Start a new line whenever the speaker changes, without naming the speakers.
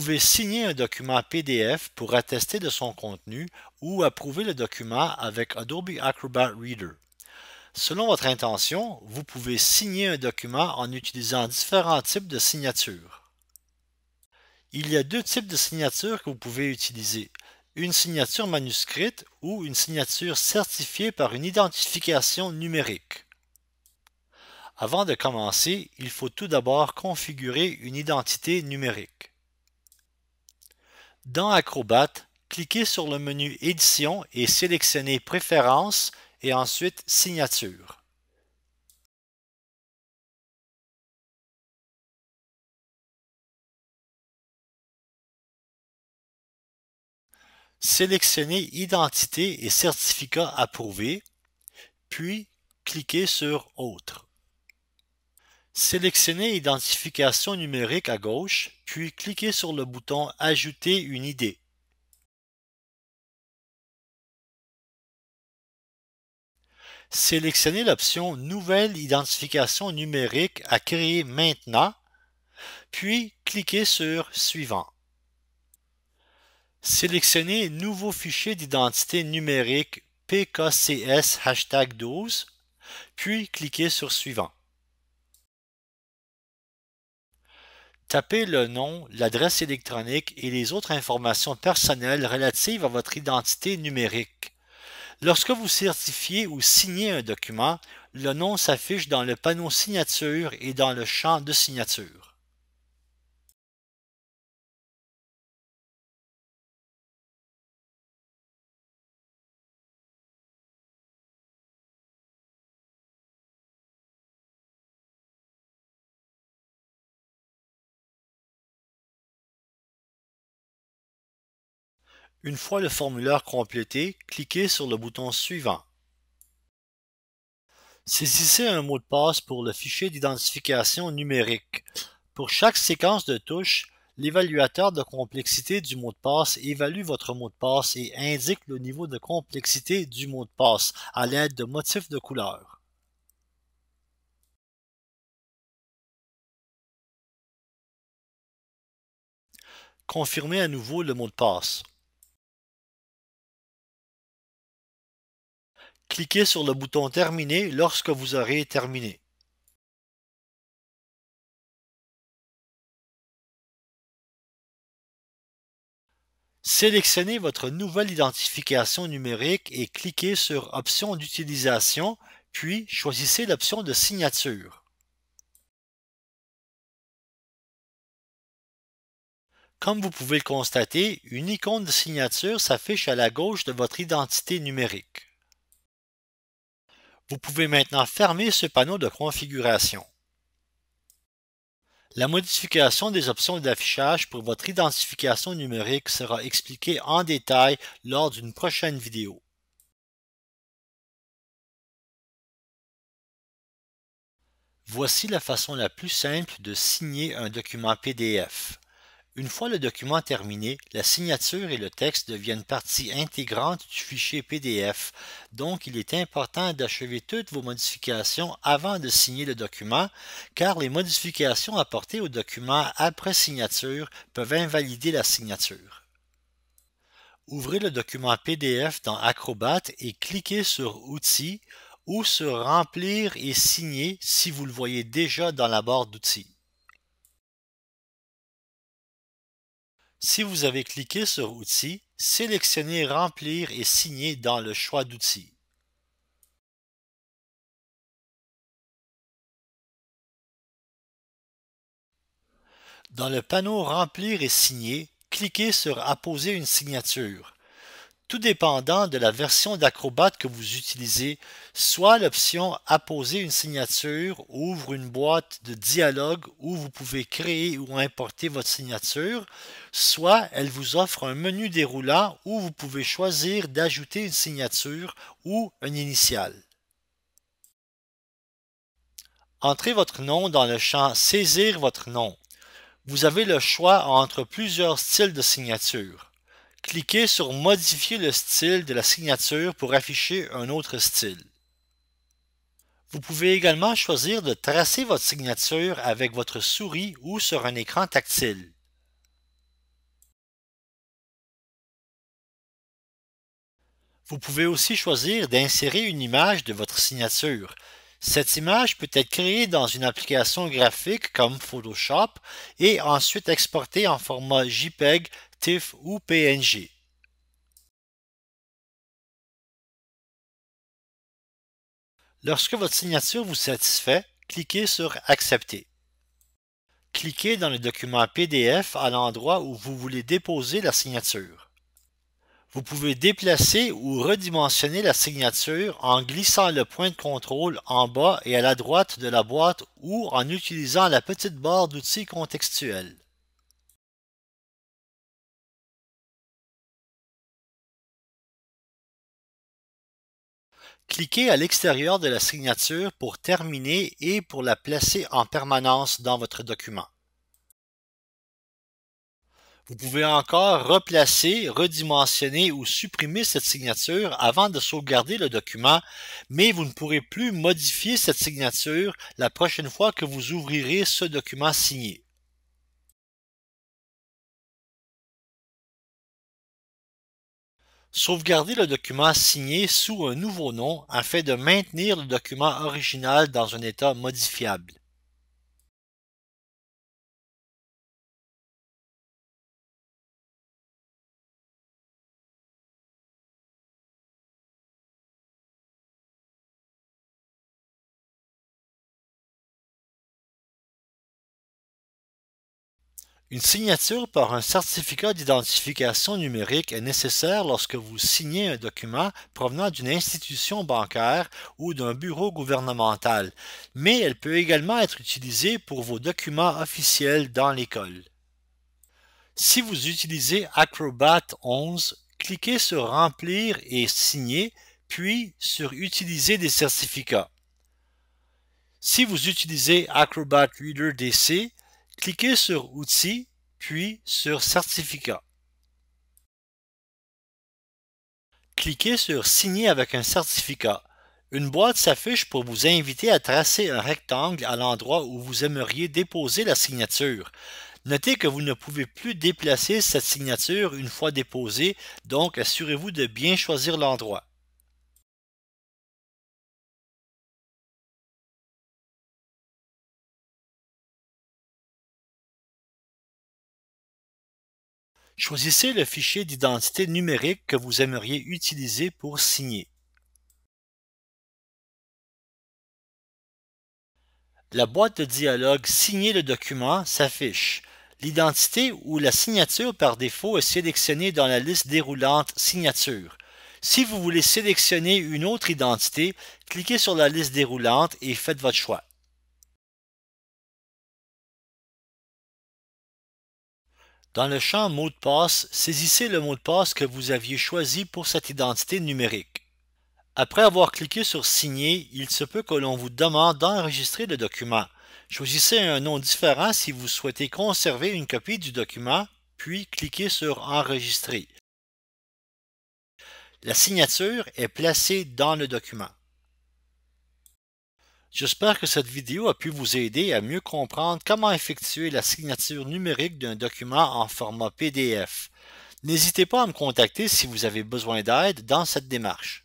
pouvez signer un document PDF pour attester de son contenu ou approuver le document avec Adobe Acrobat Reader. Selon votre intention, vous pouvez signer un document en utilisant différents types de signatures. Il y a deux types de signatures que vous pouvez utiliser. Une signature manuscrite ou une signature certifiée par une identification numérique. Avant de commencer, il faut tout d'abord configurer une identité numérique. Dans Acrobat, cliquez sur le menu Édition et sélectionnez Préférences et ensuite Signature. Sélectionnez Identité et certificat approuvé, puis cliquez sur Autres. Sélectionnez Identification numérique à gauche, puis cliquez sur le bouton Ajouter une idée. Sélectionnez l'option Nouvelle identification numérique à créer maintenant, puis cliquez sur Suivant. Sélectionnez Nouveau fichier d'identité numérique PKCS #12, puis cliquez sur Suivant. Tapez le nom, l'adresse électronique et les autres informations personnelles relatives à votre identité numérique. Lorsque vous certifiez ou signez un document, le nom s'affiche dans le panneau Signature et dans le champ de signature. Une fois le formulaire complété, cliquez sur le bouton Suivant. Saisissez un mot de passe pour le fichier d'identification numérique. Pour chaque séquence de touches, l'évaluateur de complexité du mot de passe évalue votre mot de passe et indique le niveau de complexité du mot de passe à l'aide de motifs de couleur. Confirmez à nouveau le mot de passe. Cliquez sur le bouton Terminer lorsque vous aurez terminé. Sélectionnez votre nouvelle identification numérique et cliquez sur Options d'utilisation, puis choisissez l'option de signature. Comme vous pouvez le constater, une icône de signature s'affiche à la gauche de votre identité numérique. Vous pouvez maintenant fermer ce panneau de configuration. La modification des options d'affichage pour votre identification numérique sera expliquée en détail lors d'une prochaine vidéo. Voici la façon la plus simple de signer un document PDF. Une fois le document terminé, la signature et le texte deviennent partie intégrante du fichier PDF, donc il est important d'achever toutes vos modifications avant de signer le document, car les modifications apportées au document après signature peuvent invalider la signature. Ouvrez le document PDF dans Acrobat et cliquez sur Outils ou sur Remplir et signer si vous le voyez déjà dans la barre d'outils. Si vous avez cliqué sur Outils, sélectionnez Remplir et signer dans le choix d'outils. Dans le panneau Remplir et signer, cliquez sur Apposer une signature. Tout dépendant de la version d'Acrobat que vous utilisez, soit l'option Apposer une signature ouvre une boîte de dialogue où vous pouvez créer ou importer votre signature, soit elle vous offre un menu déroulant où vous pouvez choisir d'ajouter une signature ou une initiale. Entrez votre nom dans le champ Saisir votre nom. Vous avez le choix entre plusieurs styles de signature. Cliquez sur Modifier le style de la signature pour afficher un autre style. Vous pouvez également choisir de tracer votre signature avec votre souris ou sur un écran tactile. Vous pouvez aussi choisir d'insérer une image de votre signature. Cette image peut être créée dans une application graphique comme Photoshop et ensuite exportée en format JPEG, TIFF ou PNG. Lorsque votre signature vous satisfait, cliquez sur Accepter. Cliquez dans le document PDF à l'endroit où vous voulez déposer la signature. Vous pouvez déplacer ou redimensionner la signature en glissant le point de contrôle en bas et à la droite de la boîte ou en utilisant la petite barre d'outils contextuelle. Cliquez à l'extérieur de la signature pour terminer et pour la placer en permanence dans votre document. Vous pouvez encore replacer, redimensionner ou supprimer cette signature avant de sauvegarder le document, mais vous ne pourrez plus modifier cette signature la prochaine fois que vous ouvrirez ce document signé. Sauvegardez le document signé sous un nouveau nom afin de maintenir le document original dans un état modifiable. Une signature par un certificat d'identification numérique est nécessaire lorsque vous signez un document provenant d'une institution bancaire ou d'un bureau gouvernemental, mais elle peut également être utilisée pour vos documents officiels dans l'école. Si vous utilisez Acrobat 11, cliquez sur Remplir et signer, puis sur Utiliser des certificats. Si vous utilisez Acrobat Reader DC, cliquez sur Outils, puis sur Certificat. Cliquez sur Signer avec un certificat. Une boîte s'affiche pour vous inviter à tracer un rectangle à l'endroit où vous aimeriez déposer la signature. Notez que vous ne pouvez plus déplacer cette signature une fois déposée, donc assurez-vous de bien choisir l'endroit. Choisissez le fichier d'identité numérique que vous aimeriez utiliser pour signer. La boîte de dialogue Signer le document s'affiche. L'identité ou la signature par défaut est sélectionnée dans la liste déroulante Signature. Si vous voulez sélectionner une autre identité, cliquez sur la liste déroulante et faites votre choix. Dans le champ Mot de passe, saisissez le mot de passe que vous aviez choisi pour cette identité numérique. Après avoir cliqué sur Signer, il se peut que l'on vous demande d'enregistrer le document. Choisissez un nom différent si vous souhaitez conserver une copie du document, puis cliquez sur Enregistrer. La signature est placée dans le document. J'espère que cette vidéo a pu vous aider à mieux comprendre comment effectuer la signature numérique d'un document en format PDF. N'hésitez pas à me contacter si vous avez besoin d'aide dans cette démarche.